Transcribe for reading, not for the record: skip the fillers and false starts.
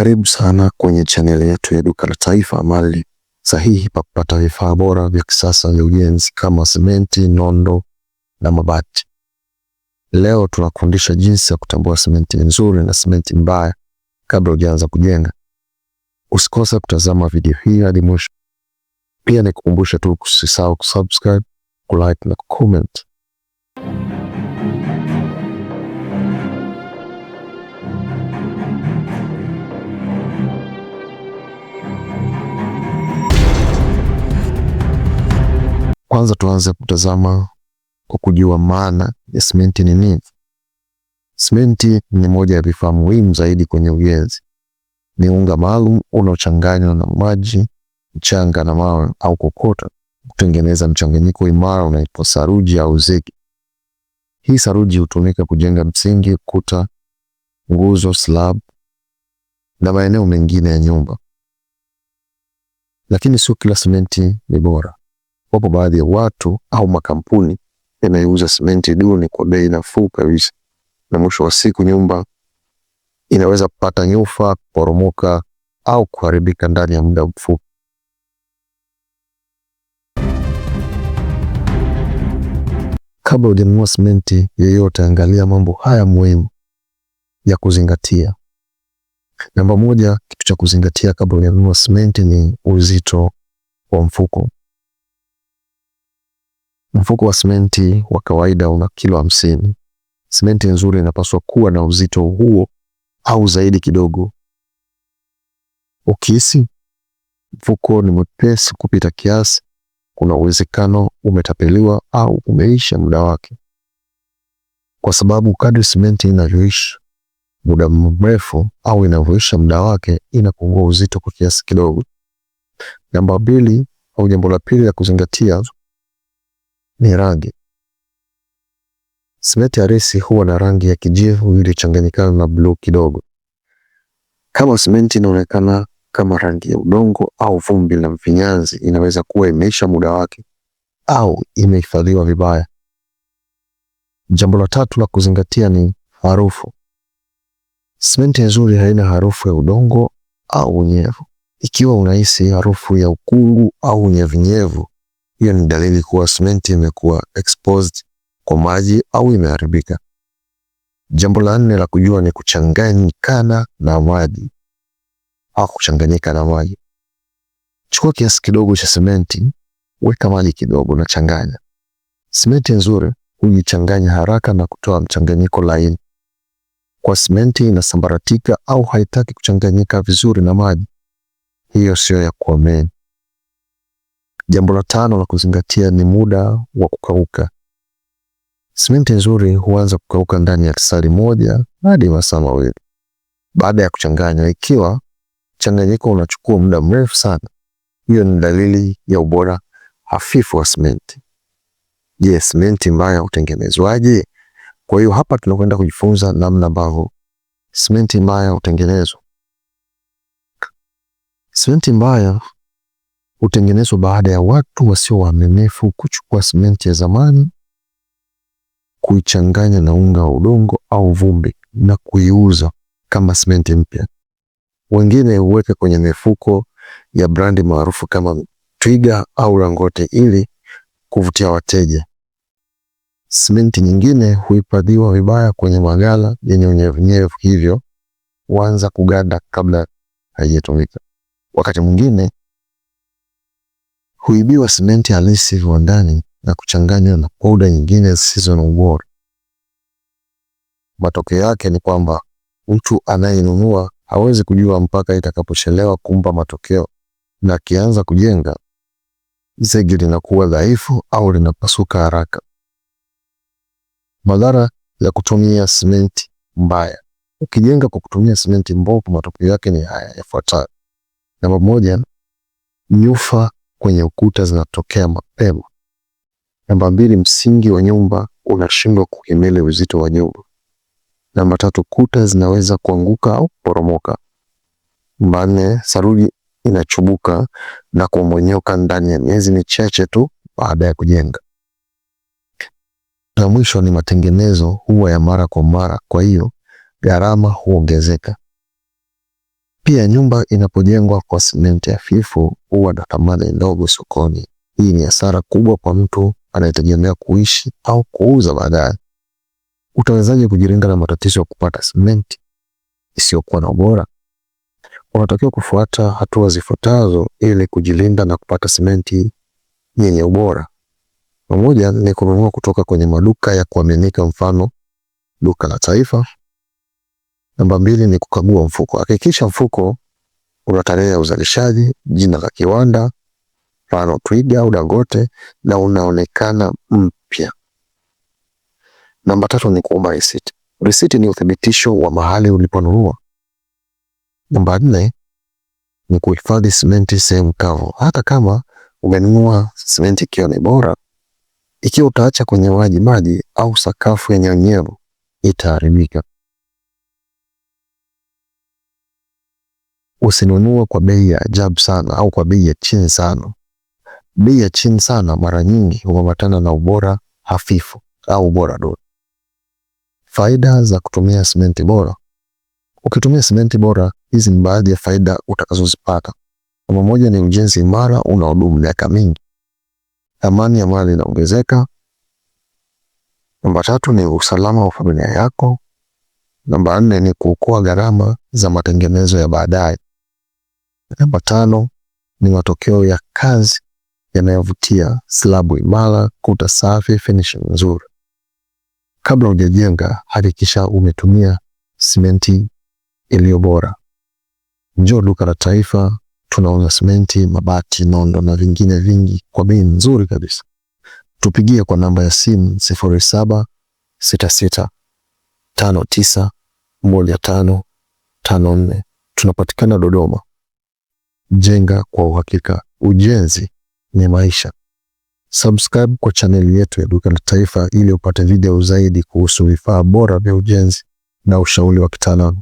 Karibu sana kwenye chaneli yetu ya Duka la Taifa, mahali sahihi pa kupata vifaa bora vya kisasa vya ujenzi kama simenti, nondo na mabati. Leo tunakufundisha jinsi ya kutambua simenti nzuri na simenti mbaya kabla hujaanza kujenga. Usikose kutazama video hii hadi mwisho. Pia nikukumbusha tu usisahau kusubscribe, kulike na kucomment. Kwanza tuanze kutazama kwa kujua maana ya simenti ni nini. Simenti ni moja ya vifaa muhimu zaidi kwenye ujenzi. Ni unga maalum unaochanganywa na maji, mchanga na mawe au kokoto kutengeneza mchanganyiko imara unaitwa saruji au zege. Hii saruji hutumika kujenga msingi, kuta, nguzo, slab na maeneo mengine ya nyumba. Lakini sio kila simenti ni bora. Wapo baadhi ya watu au makampuni yanayouza simenti duni kwa bei nafuu kabisa, na mwisho wa siku nyumba inaweza kupata nyufa, kuporomoka au kuharibika ndani ya muda mfupi. Kabla hujanunua simenti yeyote, angalia mambo haya muhimu ya kuzingatia. Namba moja, kitu cha kuzingatia kabla hujanunua simenti ni uzito wa mfuko. Mfuko wa simenti wa kawaida una kilo 50. Simenti nzuri inapaswa kuwa na uzito huo au zaidi kidogo. Ukihisi mfuko ni mwepesi kupita kiasi, kuna uwezekano umetapeliwa au umeisha muda wake, kwa sababu kadri simenti inavyoisha muda mrefu au inavyoisha muda wake inapungua uzito kwa kiasi kidogo. Namba mbili au jambo la pili la kuzingatia ni rangi. Simenti halisi huwa na rangi ya kijivu iliyochanganyikana na bluu kidogo. Kama simenti inaonekana kama rangi ya udongo au vumbi la mfinyanzi, inaweza kuwa imeisha muda wake au imehifadhiwa vibaya. Jambo la tatu la kuzingatia ni harufu. Simenti nzuri haina harufu ya udongo au unyevu. Ikiwa unahisi harufu ya ukungu au unyevunyevu, hiyo ni dalili kuwa simenti imekuwa exposed kwa maji au imeharibika. Jambo la nne la kujua ni kuchanganyikana na maji au kuchanganyika na maji. Chukua kiasi kidogo cha simenti, weka maji kidogo na changanya. Simenti nzuri hujichanganya haraka na kutoa mchanganyiko laini. Kwa simenti inasambaratika au haitaki kuchanganyika vizuri na maji, hiyo sio ya kuamini. Jambo la tano la kuzingatia ni muda wa kukauka. Simenti nzuri huanza kukauka ndani ya saa moja hadi masaa mawili baada ya kuchanganywa. Ikiwa mchanganyiko unachukua muda mrefu sana, hiyo ni dalili ya ubora hafifu wa simenti. Je, simenti mbaya hutengenezwaje? Kwa hiyo hapa tunakwenda kujifunza namna ambavyo simenti mbaya hutengenezwa. Simenti mbaya hutengenezwa baada ya watu wasio waaminifu kuchukua simenti ya zamani, kuichanganya na unga wa udongo au vumbi na kuiuza kama simenti mpya. Wengine huweka kwenye mifuko ya brandi maarufu kama Twiga au Dangote ili kuvutia wateja. Simenti nyingine huhifadhiwa vibaya kwenye maghala yenye unyevunyevu, hivyo huanza kuganda kabla haijatumika. Wakati mwingine huibiwa simenti halisi viwandani na kuchanganywa na powder nyingine zisizo na ubora. Matokeo yake ni kwamba mtu anayenunua hawezi kujua mpaka itakapochelewa kumpa matokeo, na akianza kujenga zege linakuwa dhaifu au linapasuka haraka. Madhara ya kutumia simenti mbaya. Ukijenga kwa kutumia simenti mbovu, matokeo yake ni haya yafuatayo. Namba moja, nyufa kwenye ukuta zinatokea mapema. Namba mbili, msingi wa nyumba unashindwa kuhimili uzito wa nyumba. Namba tatu, kuta zinaweza kuanguka au kuporomoka. Namba nne, saruji inachubuka na kumonyoka ndani ya miezi michache tu baada ya kujenga. Na mwisho ni matengenezo huwa ya mara kwa mara, kwa hiyo gharama huongezeka. Pia nyumba inapojengwa kwa simenti hafifu huwa na thamani ndogo sokoni. Hii ni hasara kubwa kwa mtu anayetegemea kuishi au kuuza baadaye. Utawezaje kujilinda na matatizo ya kupata simenti isiyokuwa na ubora? Unatakiwa kufuata hatua zifuatazo ili kujilinda na kupata simenti yenye ubora. Pamoja ni kununua kutoka kwenye maduka ya kuaminika, mfano Duka la Taifa. Namba 2 ni kukagua mfuko. Hakikisha mfuko una tarehe ya uzalishaji, jina la kiwanda, mfano Twiga au Dangote, na unaonekana mpya. Namba 3 ni kuomba risiti. Risiti ni uthibitisho wa mahali uliponunua. Namba 4 ni kuhifadhi simenti sehemu kavu. Hata kama umenunua simenti ikiwa ni bora, ikiwa utaacha kwenye maji au sakafu yenye unyevu, itaharibika. Usinunue kwa bei ya ajabu sana au kwa bei ya chini sana. Bei ya chini sana mara nyingi huambatana na ubora hafifu au ubora duni. Faida za kutumia simenti bora. Ukitumia simenti bora, hizi ni baadhi ya faida utakazozipata. Namba 1 ni ujenzi imara unaodumu miaka mingi. Thamani ya mali inaongezeka. Namba 3 ni usalama wa familia yako. Namba 4 ni kuokoa gharama za matengenezo ya baadaye. Namba 5 ni matokeo ya kazi yanayovutia, slabu imara, kuta safi, finishing nzuri. Kabla hujajenga, hakikisha umetumia simenti iliyo bora. Njoo Duka la Taifa, tunauza simenti, mabati, nondo na vingine vingi kwa bei nzuri kabisa. Tupigie kwa namba ya simu 0766591554. Tunapatikana Dodoma. Jenga kwa uhakika. Ujenzi ni maisha. Subscribe kwa channel yetu ya Duka la Taifa ili upate video zaidi kuhusu vifaa bora vya ujenzi na ushauri wa kitaalamu.